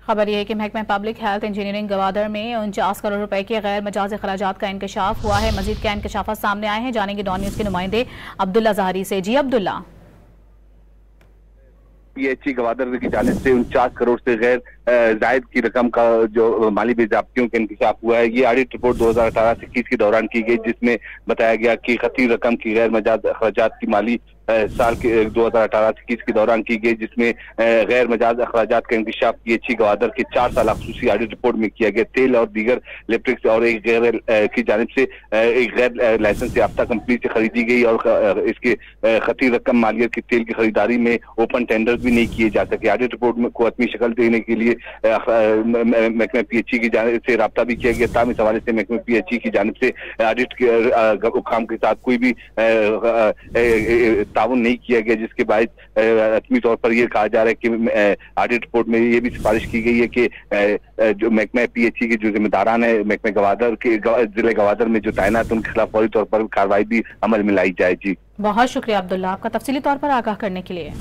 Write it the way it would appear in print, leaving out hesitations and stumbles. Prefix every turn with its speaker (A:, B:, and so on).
A: खबर यह है कि महकमा पब्लिक हेल्थ इंजीनियरिंग गवादर में 49 करोड़ रुपए के गैर मजाजी अखराजात का इंकशाफ हुआ है। मजीद क्या इंकशाफात सामने आए हैं, जानेंगे डॉन न्यूज के नुमाइंदे अब्दुल्ला ज़हारी से। जी अब्दुल्ला।
B: PHE गवादर की जानिब से 49 करोड़ से गैर जायद की रकम का जो माली बेज़ाब्तियों का इंकशाफ हुआ है। ये ऑडिट रिपोर्ट 2018 से 21 के दौरान की गई, जिसमें बताया गया कि खती रकम की गैर मजाज अखराजात की माली साल के 2018 से 21 के दौरान की गई, जिसमें गैर मजाज अखराजात का इंकशाफ PHE गवादर के 4 साल खसूसी ऑडिट रिपोर्ट में किया गया। तेल और दीगर इलेक्ट्रिक्स और एक गैर की जानिब से एक गैर लाइसेंस याफ्ता कंपनी से खरीदी गई और इसके खती रकम मालियत की तेल की खरीदारी में ओपन टेंडर भी नहीं किए जा सके। ऑडिट रिपोर्ट में को आत्मी शक्ल देने के लिए महकमा PHE की जानिब से रब्ता भी किया गया। ताम इस हवाले से महकमा PHE की जानिब से ऑडिट के हुकाम के साथ कोई भी ताउन नहीं किया गया, जिसके बाद हतमी तौर पर यह कहा जा रहा है कि ऑडिट रिपोर्ट में ये भी सिफारिश की गई है कि जो महकमा PHE के जो जिम्मेदारान है महकमा गवादर के जिले गवादर में जो तैनात उनके खिलाफ फौरी तौर पर कार्रवाई भी अमल में लाई जाए। जी
A: बहुत शुक्रिया अब्दुल्ला आपका तफसीली तौर पर आगाह करने के लिए।